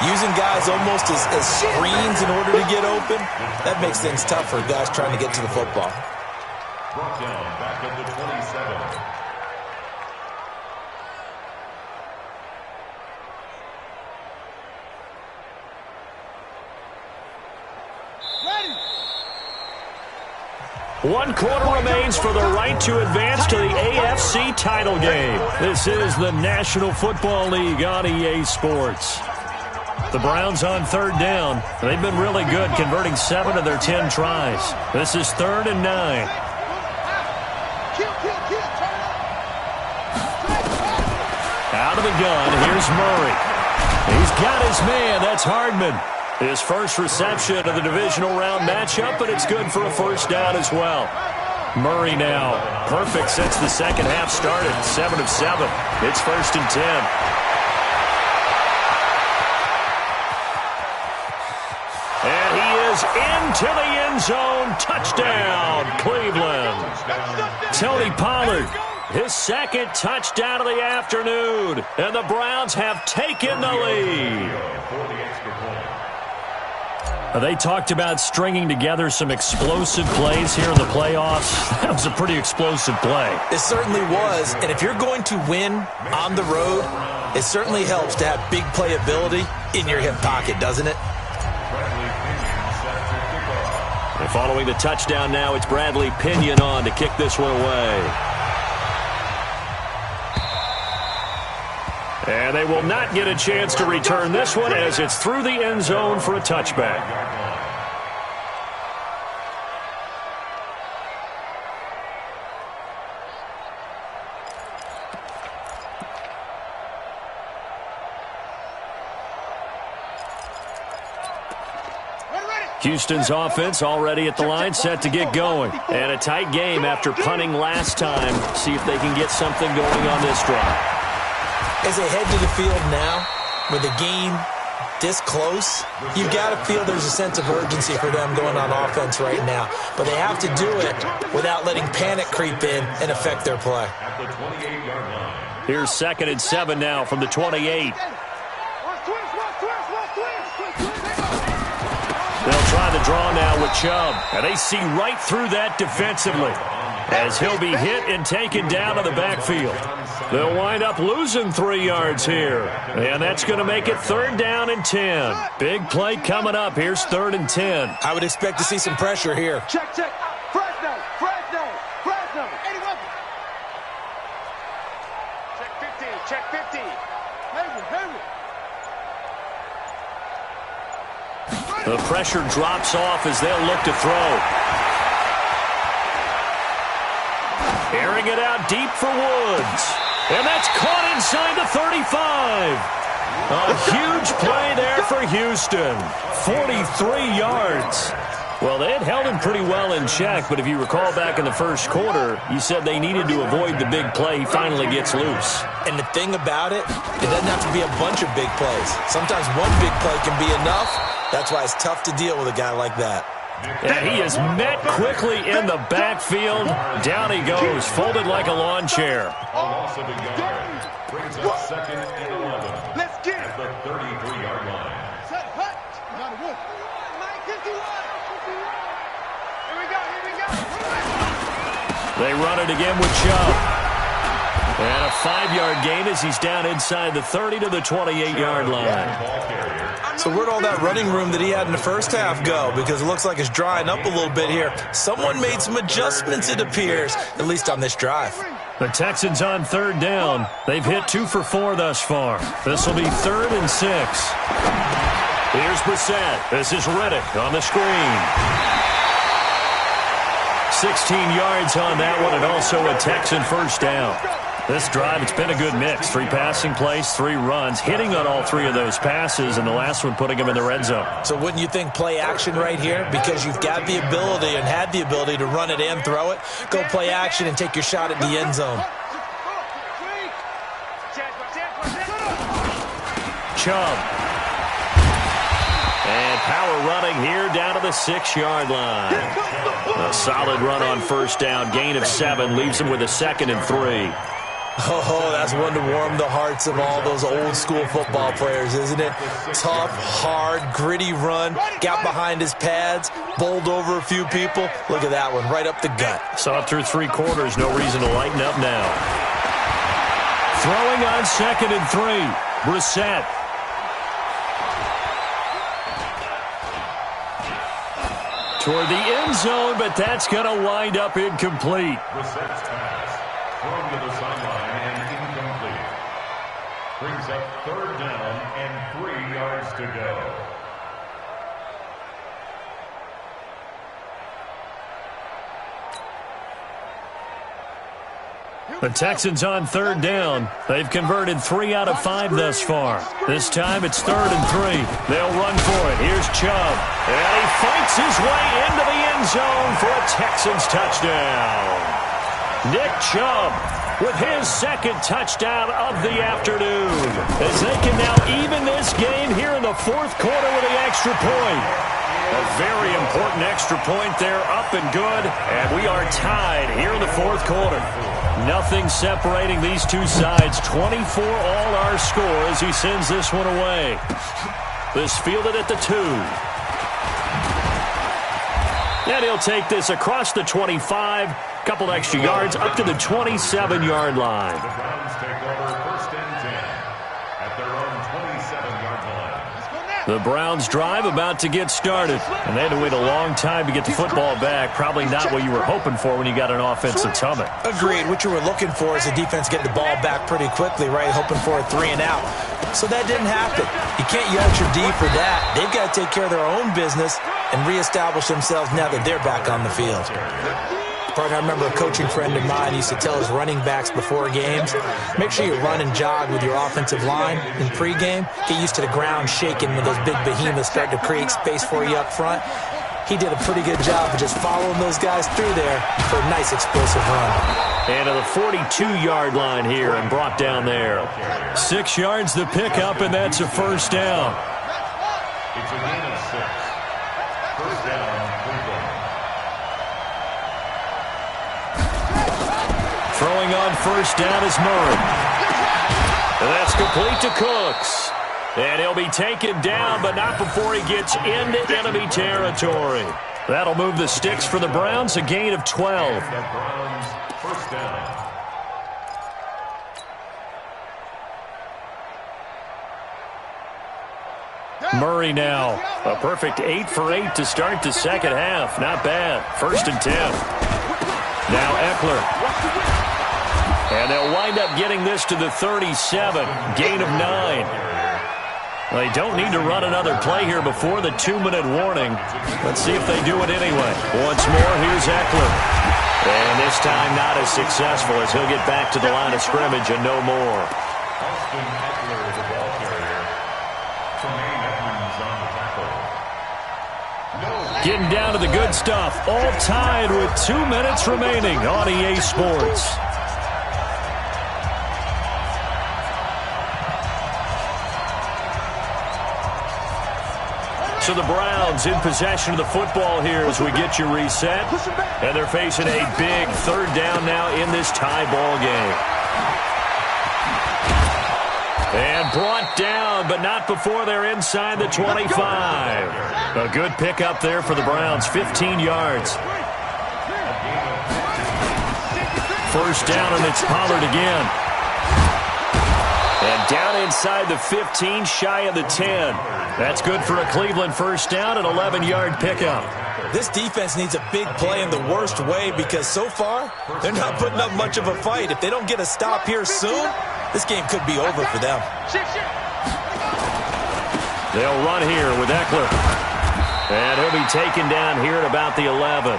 D: using guys almost as screens in order to get open, that makes things tough for guys trying to get to the football.
B: Brought down back at the 27.
A: One quarter remains for the right to advance to the AFC title game. This is the National Football League on EA Sports. The Browns on 3rd down. They've been really good, converting 7 of their 10 tries. This is 3rd and 9. Out of the gun, here's Murray. He's got his man. That's Hardman. His first reception of the divisional round matchup, but it's good for a 1st down as well. Murray now, perfect since the second half started, 7 of 7. It's 1st and 10. And he is into the end zone. Touchdown, Cleveland. Tony Pollard, his 2nd touchdown of the afternoon. And the Browns have taken the lead. They talked about stringing together some explosive plays here in the playoffs. That was a pretty explosive play.
D: It certainly was. And if you're going to win on the road, it certainly helps to have big playability in your hip pocket, doesn't it?
A: And following the touchdown now, it's Bradley Pinion on to kick this one away. And they will not get a chance to return this one as it's through the end zone for a touchback. Houston's offense already at the line, set to get going. And a tight game after punting last time. See if they can get something going on this drive.
D: As they head to the field now, with the game this close, you've got to feel there's a sense of urgency for them going on offense right now. But they have to do it without letting panic creep in and affect their play.
A: Here's 2nd and 7 now from the 28. They'll try the draw now with Chubb. And they see right through that defensively as he'll be hit and taken down to the backfield. They'll wind up losing 3 yards here. And that's going to make it 3rd down and 10. Big play coming up. Here's 3rd and 10.
D: I would expect to see some pressure here.
C: Check. Fresno. 81. Check 50. Heavy.
A: The pressure drops off as they'll look to throw. Airing it out deep for Woods. And that's caught inside the 35. A huge play there for Houston. 43 yards. Well, they had held him pretty well in check, but if you recall back in the first quarter, you said they needed to avoid the big play. He finally gets loose.
D: And the thing about it doesn't have to be a bunch of big plays. Sometimes one big play can be enough. That's why it's tough to deal with a guy like that.
A: And he is met quickly in the backfield. Down he goes, folded like a lawn chair.
B: Brings up 2nd and 11.
C: Let's get
B: at the 33-yard line.
C: Set, hut. Not a wood. Mike 51. Here we go.
A: They run it again with Chubb. And a 5-yard gain as he's down inside the 30 to the 28-yard line.
D: So where'd all that running room that he had in the first half go? Because it looks like it's drying up a little bit here. Someone made some adjustments, it appears, at least on this drive.
A: The Texans on 3rd down. They've hit 2 for 4 thus far. This will be 3rd and 6. Here's Brissett. This is Riddick on the screen. 16 yards on that one, and also a Texan first down. This drive, it's been a good mix. 3 passing plays, 3 runs, hitting on all 3 of those passes, and the last one putting him in the red zone.
D: So wouldn't you think play action right here? Because you've got the ability and had the ability to run it in, throw it, go play action, and take your shot at the end zone.
A: Chubb. And power running here down to the 6-yard line. A solid run on first down. Gain of 7 leaves him with a 2nd and 3.
D: Oh, that's one to warm the hearts of all those old-school football players, isn't it? Tough, hard, gritty run, got behind his pads, bowled over a few people. Look at that one, right up the gut.
A: Saw it through 3 quarters, no reason to lighten up now. Throwing on 2nd and 3, Brissett. Toward the end zone, but that's going to wind up incomplete.
B: Brissett's pass thrown to the sideline and incomplete. Brings up 3rd down and 3 yards to go.
A: The Texans on 3rd down. They've converted 3 out of 5 thus far. This time it's 3rd and 3. They'll run for it. Here's Chubb. And he fights his way into the end zone for a Texans touchdown. Nick Chubb with his 2nd touchdown of the afternoon, as they can now even this game here in the 4th quarter with the extra point. A very important extra point there, up and good, and we are tied here in the 4th quarter. Nothing separating these two sides. 24 all our score as he sends this one away. This fielded at the 2. And he'll take this across the 25. Couple extra yards up to the 27-yard line.
B: The Browns take over 1st and 10 at their own 27-yard line.
A: The Browns drive about to get started, and they had to wait a long time to get the football back. Probably not what you were hoping for when you got an offense that's humming.
D: Agreed. What you were looking for is the defense getting the ball back pretty quickly, right? Hoping for a 3 and out. So that didn't happen. You can't yell at your D for that. They've got to take care of their own business and reestablish themselves now that they're back on the field. Partner, I remember a coaching friend of mine used to tell his running backs before games, make sure you run and jog with your offensive line in pregame. Get used to the ground shaking when those big behemoths start to create space for you up front. He did a pretty good job of just following those guys through there for a nice explosive run.
A: And to the 42-yard line here and brought down there. 6 yards the pickup, and that's a 1st down.
B: It's a gain of 6. 1st down, Cleveland.
A: Throwing on 1st down is Murray. And that's complete to Cooks. And he'll be taken down, but not before he gets into enemy territory. That'll move the sticks for the Browns, a gain of 12.
B: The Browns, 1st down.
A: Murray now. A perfect 8 for 8 to start the 2nd half. Not bad. 1st and 10. Now Eckler. And they'll wind up getting this to the 37. Gain of 9. They don't need to run another play here before the 2-minute warning. Let's see if they do it anyway. Once more, here's Eckler. And this time not as successful as he'll get back to the line of scrimmage and no more.
B: Austin Eckler, the ball carrier. Tremaine Edmonds on the tackle.
A: Getting down to the good stuff. All tied with 2 minutes remaining on EA Sports. So the Browns in possession of the football here as we get you reset. And they're facing a big 3rd down now in this tie ball game. And brought down, but not before they're inside the 25. A good pickup there for the Browns, 15 yards. 1st down, and it's Pollard again. And down inside the 15, shy of the 10. That's good for a Cleveland 1st down, an 11-yard pickup.
D: This defense needs a big play in the worst way because so far, they're not putting up much of a fight. If they don't get a stop here soon, this game could be over for them.
A: They'll run here with Eckler. And he'll be taken down here at about the 11.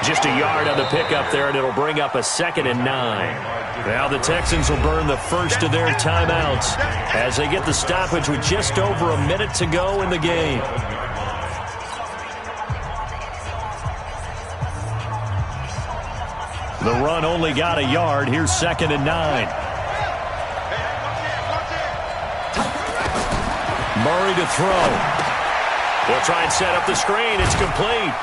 A: Just a yard on the pickup there, and it'll bring up a 2nd and 9. Now the Texans will burn the first of their timeouts as they get the stoppage with just over a minute to go in the game. The run only got a yard. Here's 2nd and 9. Murray to throw. He'll try and set up the screen. It's complete.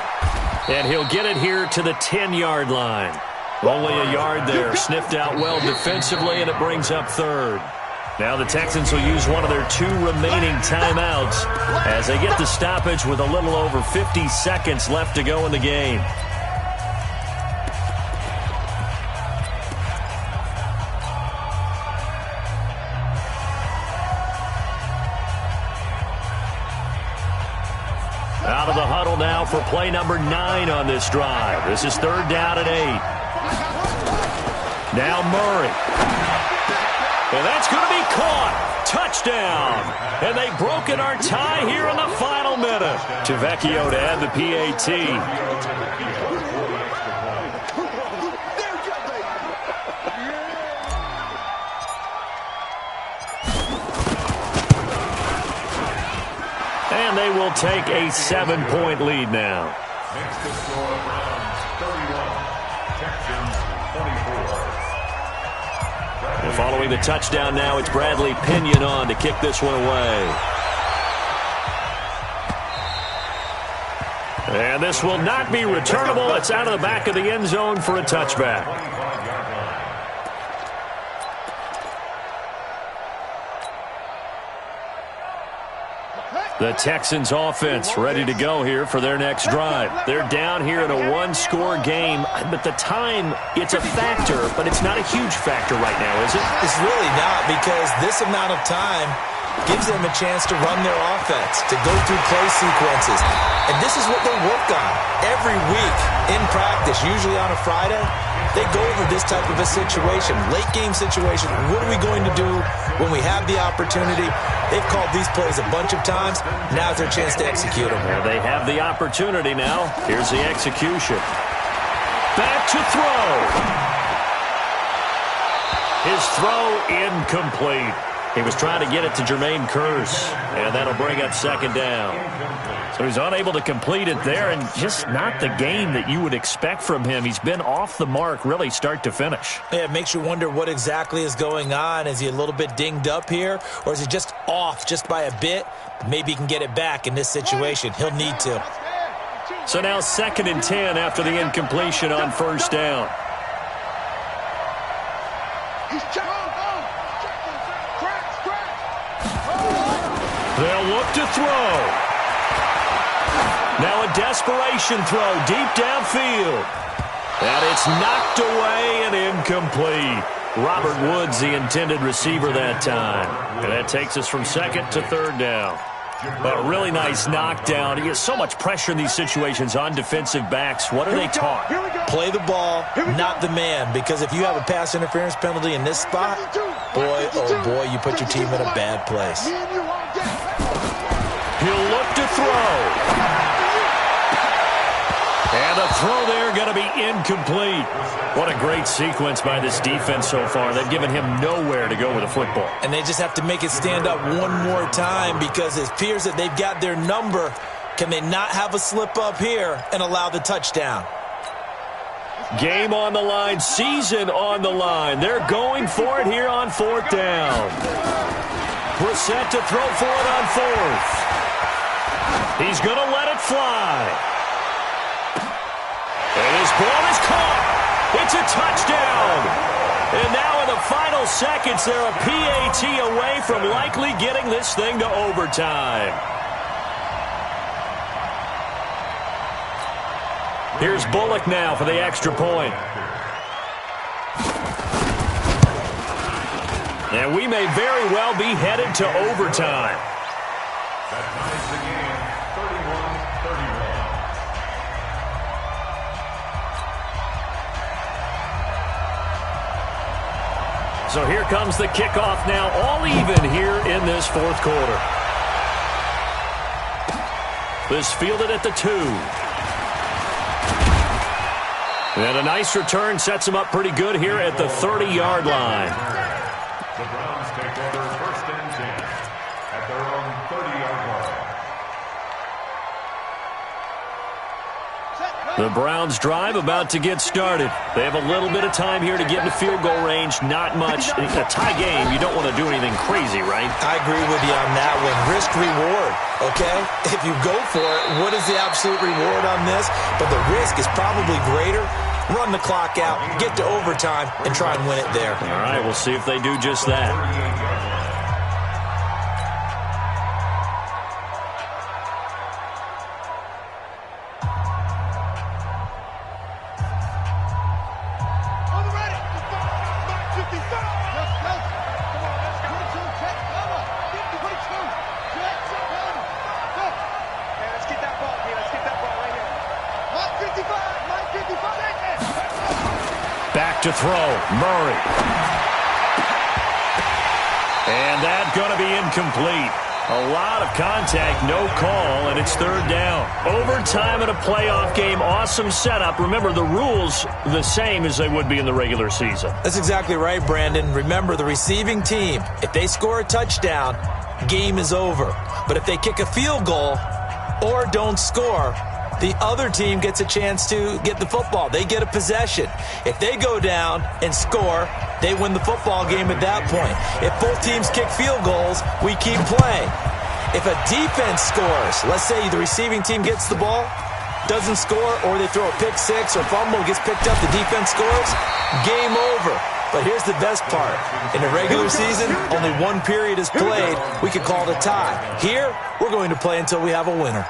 A: And he'll get it here to the 10-yard line. Only a yard there. Sniffed out well defensively, and it brings up 3rd. Now the Texans will use one of their 2 remaining timeouts as they get the stoppage with a little over 50 seconds left to go in the game. Out of the huddle now for play number 9 on this drive. This is 3rd down and 8. Now Murray. And that's going to be caught. Touchdown. And they've broken our tie here in the final minute. Tavecchio to add the PAT. And they will take a 7-point lead now.
B: Makes the score Browns 31, Texans 24.
A: And following the touchdown now, it's Bradley Pinion on to kick this one away. And this will not be returnable. It's out of the back of the end zone for a touchback. The Texans offense ready to go here for their next drive. They're down here in a 1-score game, but the time, it's a factor, but it's not a huge factor right now, is it?
D: It's really not, because this amount of time gives them a chance to run their offense, to go through play sequences. And this is what they work on every week in practice, usually on a Friday. They go over this type of a situation, late-game situation. What are we going to do when we have the opportunity? They've called these plays a bunch of times. Now's their chance to execute them.
A: Well, they have the opportunity now. Here's the execution. Back to throw. His throw incomplete. He was trying to get it to Jermaine Kearse, and that'll bring up 2nd down. So he's unable to complete it there, and just not the game that you would expect from him. He's been off the mark really start to finish.
D: Yeah, it makes you wonder what exactly is going on. Is he a little bit dinged up here, or is he just off just by a bit? Maybe he can get it back in this situation. He'll need to.
A: So now 2nd and 10 after the incompletion on 1st down. They'll look to throw. Now a desperation throw deep downfield. And it's knocked away and incomplete. Robert Woods, the intended receiver that time. And that takes us from 2nd to 3rd down. But a really nice knockdown. He gets so much pressure in these situations on defensive backs. What are they taught?
D: Play the ball, not the man. Because if you have a pass interference penalty in this spot, boy, oh boy, you put your team in a bad place.
A: He'll look to throw. And the throw there going to be incomplete. What a great sequence by this defense so far. They've given him nowhere to go with the football.
D: And they just have to make it stand up one more time, because it appears that they've got their number. Can they not have a slip up here and allow the touchdown?
A: Game on the line, season on the line. They're going for it here on 4th down. Brissett to throw for it on 4th. He's going to let it fly. And his ball is caught. It's a touchdown. And now in the final seconds, they're a PAT away from likely getting this thing to overtime. Here's Bullock now for the extra point. And we may very well be headed to overtime.
B: That ties the game 31-31.
A: So here comes the kickoff now, all even here in this 4th quarter. This fielded at the 2. And a nice return sets him up pretty good here at the 30-yard line.
B: The Browns take over 1st and 10 at their own 30-yard line.
A: The Browns drive about to get started. They have a little bit of time here to get into field goal range. Not much. In a tie game, you don't want to do anything crazy, right?
D: I agree with you on that one. Risk reward, okay? If you go for it, what is the absolute reward on this? But the risk is probably greater. Run the clock out, get to overtime, and try and win it there.
A: All right, we'll see if they do just that. Back to throw, Murray. And that's going to be incomplete. A lot of contact, no call, and it's 3rd down. Overtime in a playoff game, awesome setup. Remember, the rules the same as they would be in the regular season.
D: That's exactly right, Brandon. Remember, the receiving team, if they score a touchdown, game is over. But if they kick a field goal or don't score, the other team gets a chance to get the football. They get a possession. If they go down and score, they win the football game at that point. If both teams kick field goals, we keep playing. If a defense scores, let's say the receiving team gets the ball, doesn't score, or they throw a pick six or fumble, gets picked up, the defense scores, game over. But here's the best part. In the regular season, only one period is played. We could call it a tie. Here, we're going to play until we have a winner.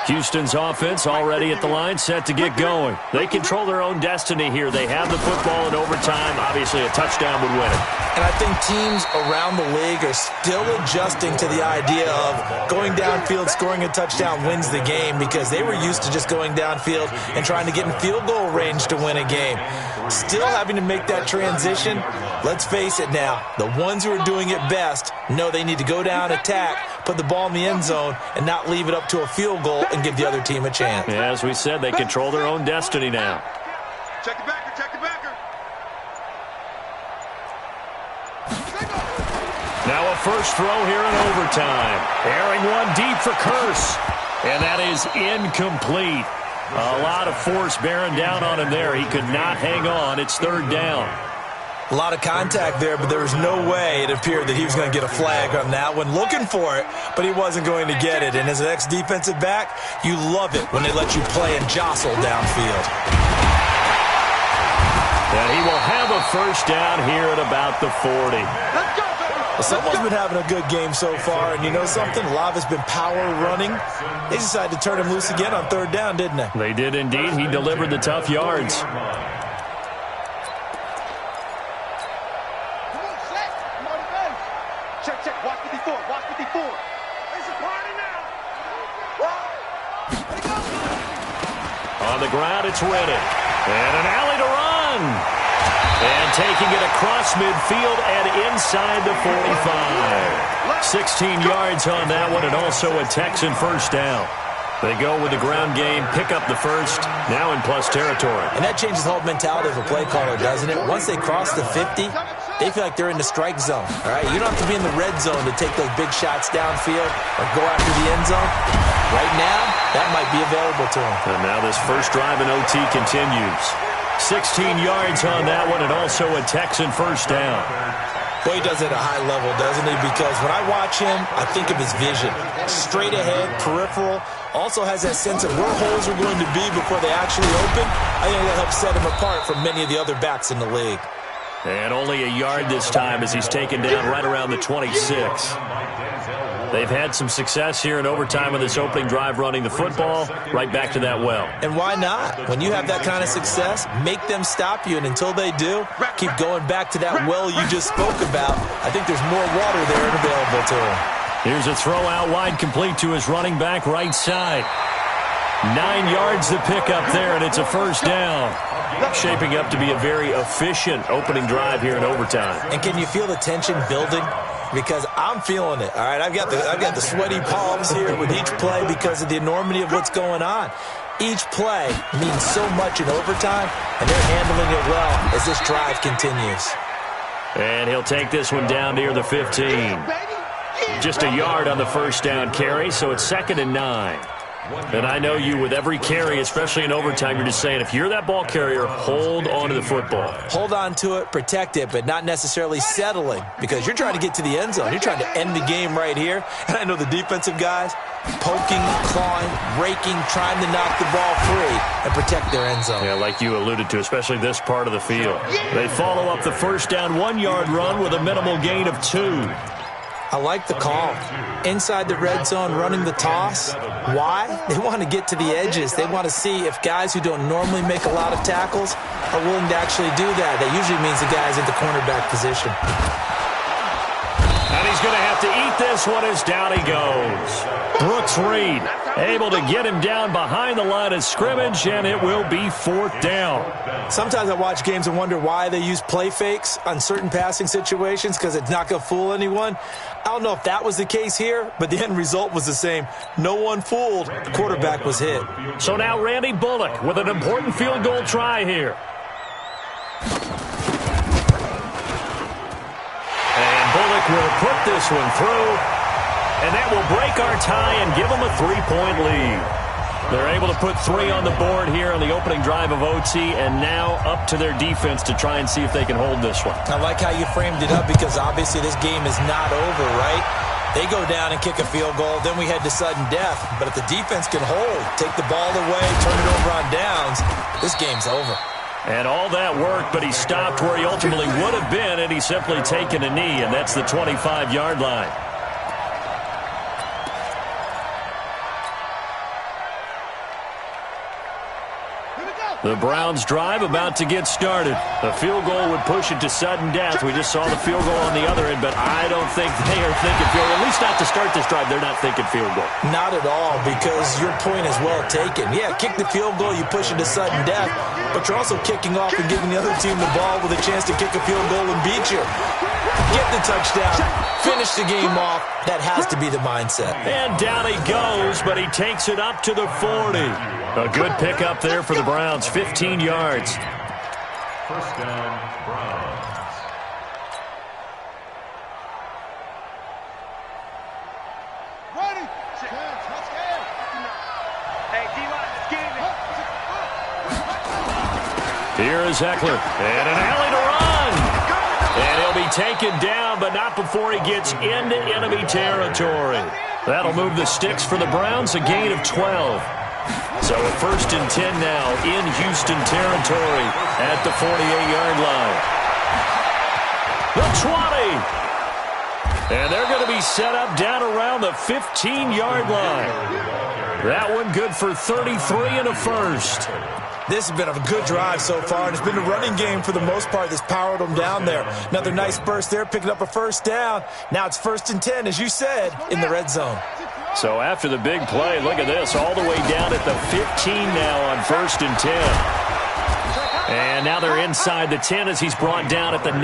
A: Houston's offense already at the line, set to get going. They control their own destiny here. They have the football in overtime. Obviously, a touchdown would win it.
D: And I think teams around the league are still adjusting to the idea of going downfield, scoring a touchdown wins the game, because they were used to just going downfield and trying to get in field goal range to win a game. Still having to make that transition. Let's face it now, the ones who are doing it best know they need to go down, attack, put the ball in the end zone, and not leave it up to a field goal and give the other team a chance.
A: Yeah, as we said, they control their own destiny now.
C: Check the backer, check the backer.
A: Now a first throw here in overtime. Airing one deep for Curse. And that is incomplete. A lot of force bearing down on him there. He could not hang on. It's 3rd down.
D: A lot of contact there, but there was no way it appeared that he was going to get a flag on that one. Looking for it, but he wasn't going to get it. And as an ex-defensive back, you love it when they let you play and jostle downfield.
A: And he will have a first down here at about the 40.
D: Well, someone's been having a good game so far, and you know something? A lot of it's been power running. They decided to turn him loose again on 3rd down, didn't they?
A: They did indeed. He delivered the tough yards. On the ground, it's Reddick. And an alley to run. And taking it across midfield and inside the 45. 16 yards on that one, and also a Texan first down. They go with the ground game, pick up the first, now in plus territory.
D: And that changes the whole mentality of a play caller, doesn't it? Once they cross the 50, they feel like they're in the strike zone. All right, you don't have to be in the red zone to take those big shots downfield or go after the end zone. Right now, that might be available to them.
A: And now this first drive in OT continues. 16 yards on that one, and also a Texan first down.
D: Boy, he does it at a high level, doesn't he? Because when I watch him, I think of his vision. Straight ahead, peripheral. Also has that sense of where holes are going to be before they actually open. I think that helps set him apart from many of the other backs in the league.
A: And only a yard this time as he's taken down right around the 26. They've had some success here in overtime with this opening drive running the football. Right back to that well.
D: And why not? When you have that kind of success, make them stop you. And until they do, keep going back to that well you just spoke about. I think there's more water there and available to him.
A: Here's a throw out wide, complete to his running back right side. 9 yards to pick up there, and it's a first down. Shaping up to be a very efficient opening drive here in overtime.
D: And can you feel the tension building? Because I'm feeling it. All right, I've got the sweaty palms here with each play because of the enormity of what's going on. Each play means so much in overtime, and they're handling it well as this drive continues.
A: And he'll take this one down near the 15. Just a yard on the first down carry, so it's 2nd and 9. And I know you, with every carry, especially in overtime, you're just saying, if you're that ball carrier, hold on to the football.
D: Hold on to it, protect it, but not necessarily settling, because you're trying to get to the end zone. You're trying to end the game right here. And I know the defensive guys, poking, clawing, raking, trying to knock the ball free and protect their end zone.
A: Yeah, like you alluded to, especially this part of the field. They follow up the first down 1-yard run with a minimal gain of 2.
D: I like the call. Inside the red zone, running the toss. Why? They want to get to the edges. They want to see if guys who don't normally make a lot of tackles are willing to actually do that. That usually means the guy's at the cornerback position.
A: And he's going to have to eat this one as down he goes. Brooks Reed able to get him down behind the line of scrimmage, and it will be 4th down.
D: Sometimes I watch games and wonder why they use play fakes on certain passing situations, because it's not going to fool anyone. I don't know if that was the case here, but the end result was the same. No one fooled. The quarterback was hit.
A: So now Randy Bullock with an important field goal try here. And Bullock will put this one through, and that will break our tie and give them a 3-point lead. They're able to put 3 on the board here on the opening drive of OT, and now up to their defense to try and see if they can hold this one.
D: I like how you framed it up, because obviously this game is not over, right? They go down and kick a field goal, then we head to sudden death. But if the defense can hold, take the ball away, turn it over on downs, this game's over.
A: And all that work, but he stopped where he ultimately would have been, and he's simply taken a knee, and that's the 25-yard line. The Browns drive about to get started. The field goal would push it to sudden death. We just saw the field goal on the other end, but I don't think they are thinking field goal. At least not to start this drive. They're not thinking field goal.
D: Not at all, because your point is well taken. Yeah, kick the field goal, you push it to sudden death, but you're also kicking off and giving the other team the ball with a chance to kick a field goal and beat you. Get the touchdown, finish the game off. That has to be the mindset.
A: And down he goes, but he takes it up to the 40. A good pickup there for the Browns, 15 yards.
B: First down, Browns.
C: Ready. Let's go. Hey, D-line, let's get in there.
A: Here is Eckler, and an alley to run. And he'll be taken down, but not before he gets into enemy territory. That'll move the sticks for the Browns, a gain of 12. So a 1st and 10 now in Houston territory at the 48-yard line. The 20. And they're going to be set up down around the 15-yard line. That one good for 33 and a first.
D: This has been a good drive so far, and it's been a running game for the most part that's powered them down there. Another nice burst there, picking up a first down. Now it's 1st and 10, as you said, in the red zone.
A: So after the big play, look at this, all the way down at the 15 now on 1st and 10. And now they're inside the 10 as he's brought down at the 9.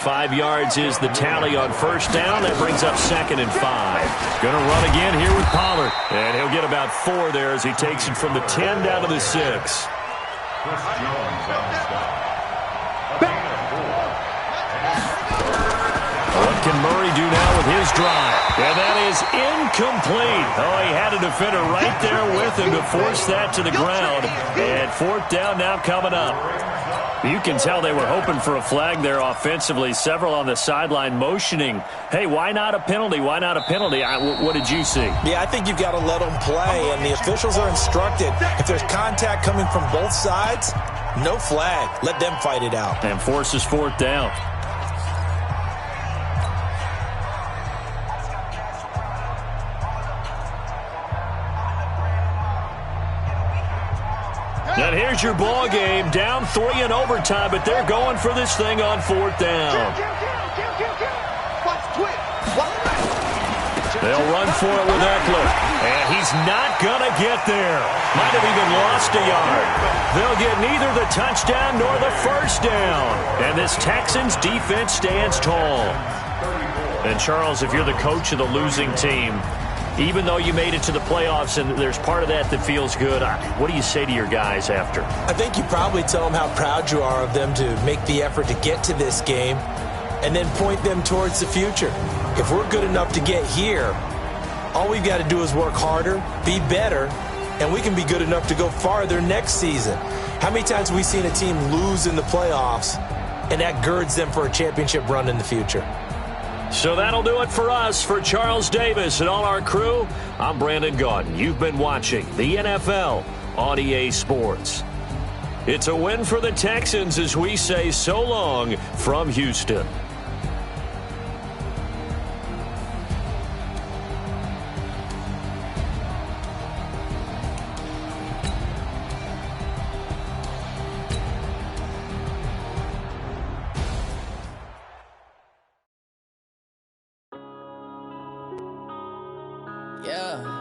A: 5 yards is the tally on first down. That brings up 2nd and 5. Going to run again here with Pollard. And he'll get about 4 there as he takes it from the 10 down to the 6.
B: Chris Jones on the stop.
A: What can Murray do now with his drive? And that is incomplete. Oh, he had a defender right there with him to force that to the ground. And 4th down now coming up. You can tell they were hoping for a flag there offensively. Several on the sideline motioning, hey, why not a penalty? Why not a penalty? What did you see?
D: Yeah, I think you've got to let them play, and the officials are instructed. If there's contact coming from both sides, no flag. Let them fight it out.
A: And forces 4th down. And here's your ball game, down 3 in overtime, but they're going for this thing on 4th down. They'll run for it with Eckler, and he's not going to get there. Might have even lost a yard. They'll get neither the touchdown nor the first down, and this Texans defense stands tall. And Charles, if you're the coach of the losing team, Even though you made it to the playoffs and there's part of that feels good, what do you say to your guys after?
D: I think you probably tell them how proud you are of them to make the effort to get to this game and then point them towards the future. If we're good enough to get here, all we've got to do is work harder, be better, and we can be good enough to go farther next season. How many times have we seen a team lose in the playoffs, and that girds them for a championship run in the future?
A: So that'll do it for us. For Charles Davis and all our crew, I'm Brandon Gaudin. You've been watching the NFL on EA Sports. It's a win for the Texans as we say so long from Houston.
E: Yeah.